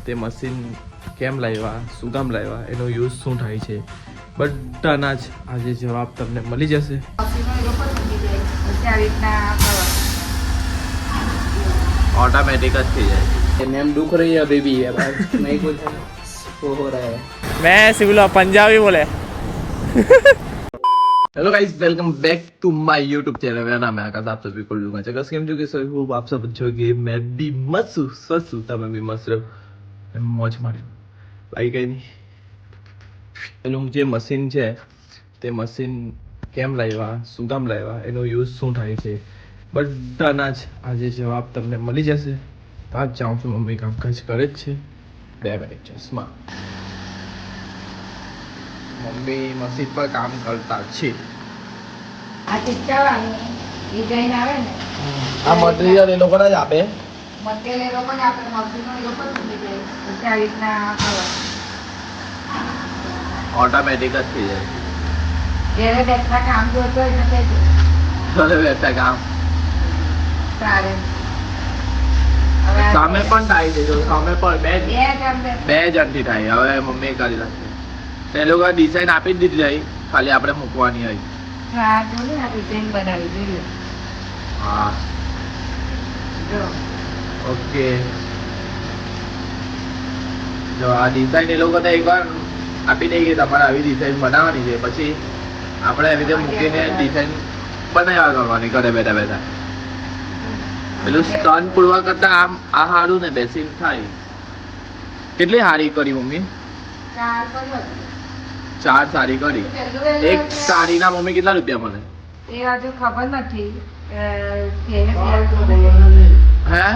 તે મશીન કેમ લાવ્યા, શું કામ લાવ્યા, એનો યુઝ શું થાય છે, બધાના જ આજે જવાબ તમને મળી જશે. ऑटोमेटिक થઈ જાય. मैम दुख रही है अभी भी है नहीं कुछ वो हो रहा है. मैं सिविल पंजाबी बोले. Hello guys, welcome back to my YouTube channel. मेरा नाम है आकाश. आप सभी को लूंगा जगह केम जो कि सभी को आप सब अच्छे होंगे. मैं भी मस्त हूँ, स्वस्थ हूँ. તમે બી મસ્ત રહો, મોજ માર્યો. બાકી કઈ નહીં. એનું જે મશીન છે તે મશીન કેમ લાવ્યા, શું કામ લાવ્યા, એનો યુઝ શું થાય છે, બધાના જ આજે જવાબ તમને મળી જશે. તો આજ જાઉં છું, મમ્મી કામકાજ કરે જ છે. 2 મિનિટ ચશ્મા. મમ્મી મશીન પર કામ કરતા છે. આ ચિત્તાવાનું ડિઝાઇન આવે ને આ મટીરિયલ એ લોકોને જ આપે. મટીરિયલ એ લોકોને આપણે મશીનો એ લોકો જ મૂકી દે. પછી આ રીતના કવર ઓટોમેટિક જ થઈ જાય. જ્યારે બેઠા કામ જોતો હોય તો કહેજો. ઘરે બેઠા કામ સારે સામે પણ થાય છે. જો સામે પણ બે બે જણથી થાય. હવે મમ્મી કરી નાખશે. તે લોકો ડિઝાઇન આપી જ દીધી હોય, ખાલી આપણે મૂકવાની હોય. આ જો ને આ ડિઝાઇન બનાવી જોઈએ. હા, જો ઓકે. જો આ ડિઝાઇન એ લોકો તો એકવાર આપી દઈએ કે તમારે આવી ડિઝાઇન બનાવવાની છે, પછી આપણે એવી રીતે મૂકીને ડિઝાઇન બનાવ્યા કરવાની ઘરે બેઠા બેઠા. પેલું સ્ટન પૂરવા કરતા આમ આ સારું ને બેસીને થાય. કેટલી સારી કરી મમ્મી? 4 કલર 4 સારી કરી. એક સાડીના મમ્મી કેટલા રૂપિયા મળે? એ હજુ ખબર નથી. હે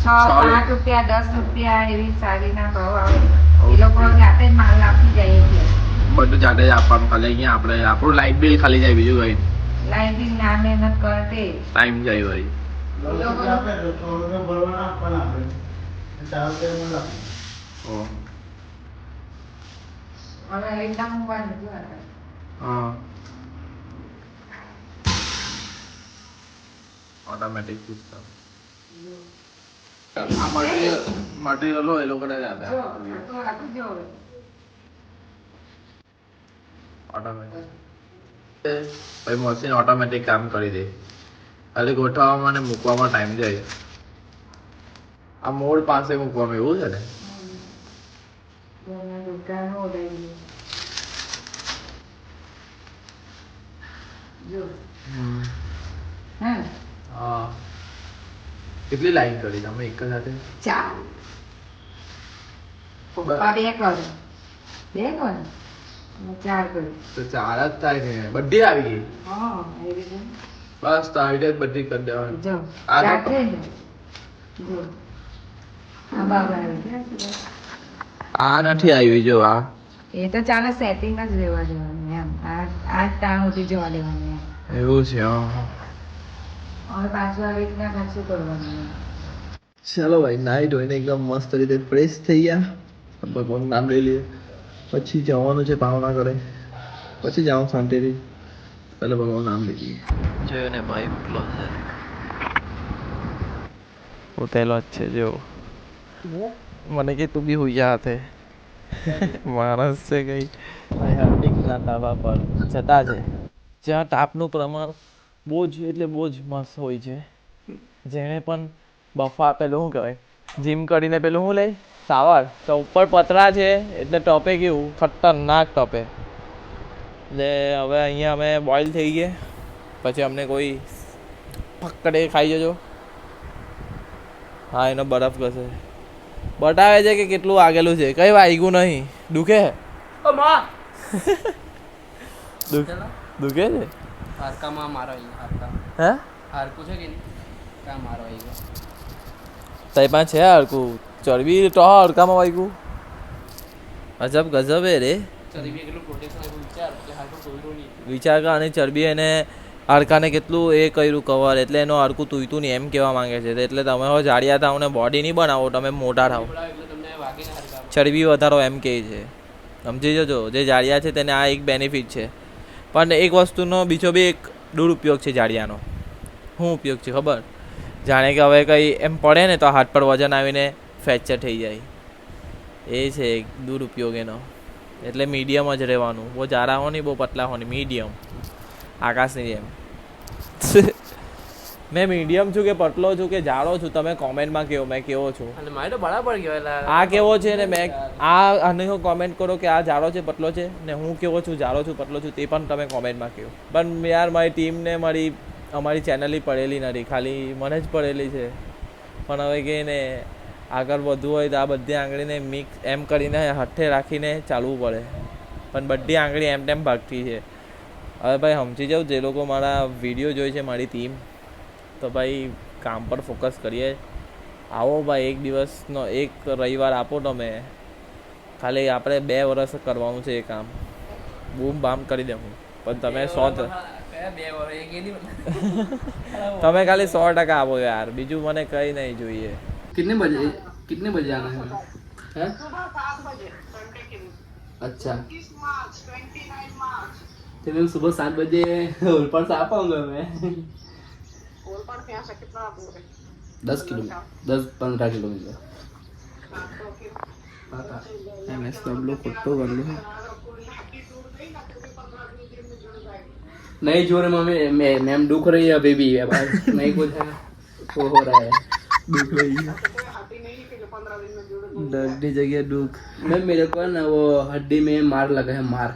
6-5 રૂપિયા 10 રૂપિયા એવી સાડીના ભાવ આવે. એ લોકો જાતે જ માલ આપી જાય છે. બધું જાતે જ આપવાનું. ખાલી અહીંયા આપણે આપણું લાઇટ બિલ ખાલી જાય, બીજું કઈ લાઈન બી ના મહેનત કરતે ટાઈમ જાય હોય. ઓ હવે એકદમ મૂકવાનું જો હા, ઓટોમેટિક સિસ્ટમ. આ મટીરિયલ હોય એ લોકોને જ આપે. જો તો આપી જો ઓટોમેટિક ભાઈ મશીન ઓટોમેટિક કામ કરી દે. ખાલી ગોઠવવામાં અને મૂકવામાં ટાઈમ જાય. આ મોડ પાસે મૂકવામાં એવું છે ને. દુકાન ઓડાઈ જો હા, કેટલી લાઈન કરી તમે એક જ સાથે? 4 પપ્પા 2 કરો 2 કરો 4 કરો તો 4 જ થાય ને. બધી આવી ગઈ. હા એવી રીતે બસ તો આવી રીતે બધી કરી દેવાની. જો આ 4 થઈ ને જો આ બાબા આવી આ નથી આવી. જો આ એ તો ચાલે સેટિંગ જ રહેવા દેવાનું એમ. આ ટાઈમ સુધી જવા દેવાનું એમ. એવું છે. હા, હવે પાછું આવી રીતના પાછું કરવાનું એમ. ચાલો ભાઈ, નાઈટ હોય ને એકદમ મસ્ત રીતે ફ્રેશ થઈ ગયા. ભગવાનનું નામ લઈ લઈએ. પછી જવાનું છે ભાવના કરે. પછી જાઉં શાંતિથી. પહેલા ભગવાનનું નામ લઈ લઈએ. જોયો ને ભાઈ, ઉતલો છે. ઉતેલો જ છે જો. મને કે તું બી હુયા હાથે માણસ છે કઈ. હાર્દિકના ધાબા પર જતા છે, જ્યાં તાપનું પ્રમાણ બહુ જ એટલે બહુ જ મસ્ત હોય છે. જેણે પણ બફા પેલું શું કહેવાય, જીમ કરીને પેલું શું લે સાવર, તો ઉપર પતરા છે એટલે ટપે કેવું ખતરનાક ટપે. એટલે હવે અહીંયા અમે બોઇલ થઈ ગયે, પછી અમને કોઈ પકડે ખાઈ જજો. હા, એનો બરફ ઘસે બતાવે છે કે કેટલું વાગેલું છે. કઈ વાગ્યું નહીં. દુખે દુખે છે. હાડકામાં મારો હાડકા હે હાડકું છે કે નહીં કાં મારો આવી ગયો. તઈ પાસે છે હડકું. ચરબી તો હડકામાં વાગ્યું. અજબ ગજબ હે રે. ચરબી કેટલું પ્રોટેક્શન આપ્યું વિચાર કે હાડકું તોડ્યું નહીં. વિચાર કર. અને ચરબી એને હાડકાને કેટલું એ કર્યું કવર, એટલે એનું હાડકું તૂયતું નહીં એમ કહેવા માંગે છે. એટલે તમે હવે જાડિયા થાવ ને બોડી નહીં બનાવો, તમે મોટા થાવ. એટલે તમને વાગીને હાડકા ચરબી વધારો એમ કહે છે. સમજી જજો, જે જાડિયા છે તેને આ એક બેનિફિટ છે. પણ એક વસ્તુનો બીજો બી એક દુરુપયોગ છે જાડિયાનો. શું ઉપયોગ છે ખબર? જાણે કે હવે કંઈ એમ પડે ને તો હાથ પર વજન આવીને ફ્રેક્ચર થઈ જાય. એ છે એક દુરુપયોગ એનો. એટલે મીડિયમ જ રહેવાનું. બહુ જાડા હો નહીં, બહુ પતલા હો નહીં, મીડિયમ. આકાશની જેમ. મેં મીડિયમ છું કે પતલો છું કે જાડો છું, તમે કોમેન્ટમાં કહો મેં કેવો છું. અને મારે તો બરાબર ગયો એટલે આ કેવો છે ને મેં આને કોમેન્ટ કરો કે આ જાડો છે પતલો છે ને હું કેવો છું જાડો છું પતલો છું તે પણ તમે કોમેન્ટમાં કહો. પણ યાર મારી ટીમને અમારી ચેનલની પડેલી નથી, ખાલી મને જ પડેલી છે. પણ હવે કે ને આગળ વધવું હોય તો આ બધી આંગળીને મિક્સ એમ કરીને હાથે રાખીને ચાલવું પડે. પણ બધી આંગળી એમ તેમ ભાગતી છે. હવે ભાઈ સમજી જાઉં જે લોકો મારા વિડીયો જોઈ છે મારી ટીમ, તો ભાઈ કામ પર ફોકસ કરીએ. આવો ભાઈ એક દિવસનો એક રવિવાર આપો તમે, ખાલી આપણે 2 વર્ષ કરવાનું છે એ કામ. બૂમ બામ કરી દેવું. પણ તમે 100 તમે ખાલી 100% આપો યાર, બીજું મને કંઈ નહીં જોઈએ. कितने बजे आना है हैं? अच्छा तो मैं सुबह 7 बजे ओलपाड़ से आ पाऊंगा मैं? 10-15 किलोमीटर. मैं सब लोग फोटो कर लो. नहीं जो रे मम्मी मैम दुख रही है अभी भी. नहीं कुछ है वो हो रहा है. दुख रही है दर्द जगह दुख. मैम मेरे को ना वो हड्डी में मार लगा है, मार.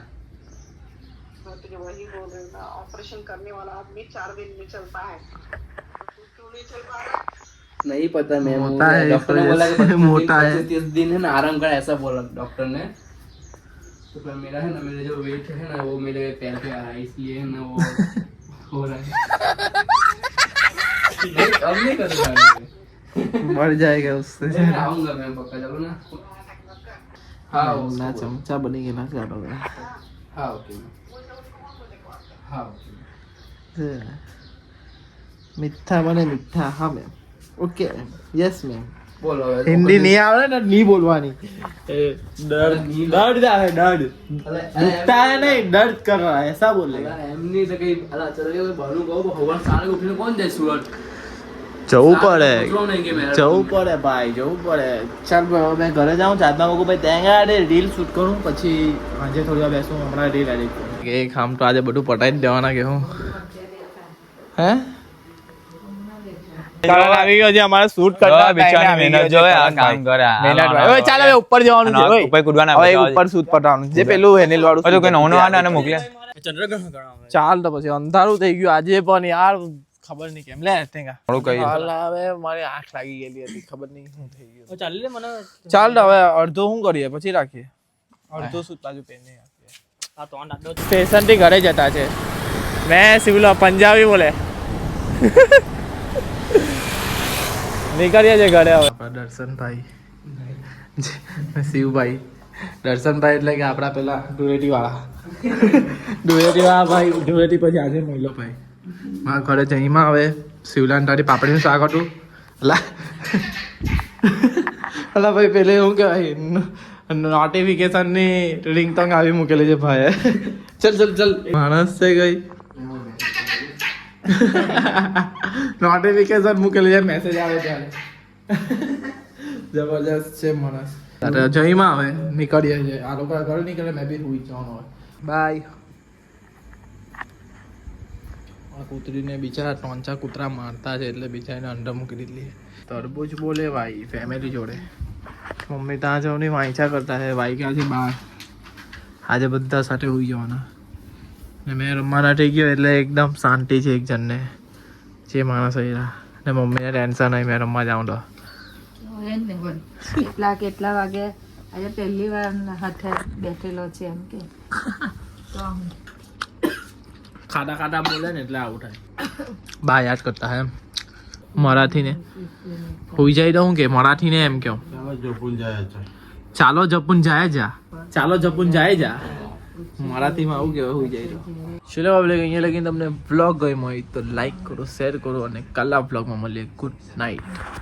वही बोल रहे ना, ऑपरेशन करने वाला आदमी 4 दिन में चलता है, क्यों नहीं चल पा रहा? नहीं पता मैम, मोटा है डॉक्टर ने इस बोला वजह कि से मोटा है. 30 दिन है ना आराम कर, ऐसा बोला डॉक्टर ने. तो फिर मेरा है ना, मेरा जो वेट है ना वो मेरे पैर पे आ रहा है, इसलिए है ना वो हो रहा है. अब नहीं करूँगा मर जाएगा उससे. मैं आऊंगा मैं पक्का, चलो ना. हाँ ना चमचा बनी के ना चालोगे. हाँ ओके हाँ ओके. મીઠા મને મીઠા હા મેમ. Okay yes ma'am. बोलो हिंदी नहीं आवड़े ना नहीं बोलवानी. दर्द है दर्द. मीठा है नहीं दर्द कर रहा है ऐसा बोलेगा. એમની તો કઈ અલા ચલો કે ભાનું કહું હવાર સારે ઉઠીને કોણ જાય સુરત? જવું પડે ઉતરવું નહીં કે મેં જવું પડે ભાઈ જવું પડે. ચાલ મેં ઘરે જાઉં ચાંદમાં મૂકું ભાઈ ત્યાં આગળ રીલ શૂટ કરું પછી સાંજે થોડી વાર બેસું હમણાં રીલ એડિટ કરું. એ કામ તો આજે બધું પટાઈ જ દેવાના કે હું હે આવી ગયો છે અમારે શૂટ કરતા બિચારી મહેનત જોવે આ કામ કરે. મહેનત ભાઈ. હવે ચાલ હવે ઉપર જવાનું છે ભાઈ. ઉપર કૂદવાના હવે ઉપર શૂટ પટાવવાનું છે. જે પેલું હેનિલ વાળું તો કોઈ નોનો આને મોકલે. ચાલ તો પછી અંધારું થઈ ગયું આજે પણ યાર ખબર નહીં કેમ લે ટેંગા થોડું કહી હાલ હવે મારી આંખ લાગી ગયેલી હતી ખબર નહીં શું થઈ ગયું. ચાલ તો હવે અડધો શું કરીએ પછી રાખીએ અડધો સૂટ બાજુ પહેરીને આપીએ. સ્ટેશન થી ઘરે જતા છે. મેં સિવિલ પંજાબી બોલે નીકળીએ છે ઘરે હવે. દર્શનભાઈ શિવભાઈ દર્શનભાઈ એટલે કે આપણા પેલા ધુળેટી વાળા ભાઈ ધુળેટી પછી આજે મહિલો ભાઈ મારા ઘરે જઈમાં હવે શિવલાન તારી પાપડીનું શાક હતું. અલા ભાઈ પેલે શું કહેવાય નોટિફિકેશનની રિંગટોંગ આવી મૂકેલી છે ભાઈ. ચલ માણસ છે ગઈ નોટિફિકેશન મૂકેલી છે મેસેજ આવે ત્યારે. જબરજસ્ત છે માણસ. જઈમાં હવે નીકળીએ છીએ આ લોકો ઘરે નીકળે મેં બી હુઈ જવાનું હવે. બાય. કૂતરીને બિચારા 3-4 કૂતરા મારતા છે એટલે બિચારીને અંદર મૂકી દીધી. તરબૂચ બોલે ભાઈ ફેમિલી જોડે. મમ્મી ત્યાં જવાની વાંચા કરતા છે. ભાઈ ક્યાંથી બહાર આજે બધા સાથે હોઈ જવાના ને મેં રમવાના થઈ ગયો એટલે એકદમ શાંતિ છે એક જણને જે માણસ રહ્યા ને મમ્મીને ટેન્શન નહીં મેં રમવા જાઉં તો. કેટલા વાગે આજે પહેલી વાર હાથે બેઠેલો છે એમ કે ખાતા બોલે ને એટલે આવું થાય. બા યાદ કરતા હે એમ મરાઠીને હોઈ જાય તો હું કે મરાઠીને એમ કહું ચાલો જપુન જાય જા મરાઠીમાં આવું કહેવાય હોઈ જાય તો. ચલો આપણે અહીંયા લગીને તમને બ્લોગ ગમ્યો હોય તો લાઈક કરો શેર કરો અને કાલના બ્લોગમાં મળીએ. Good night.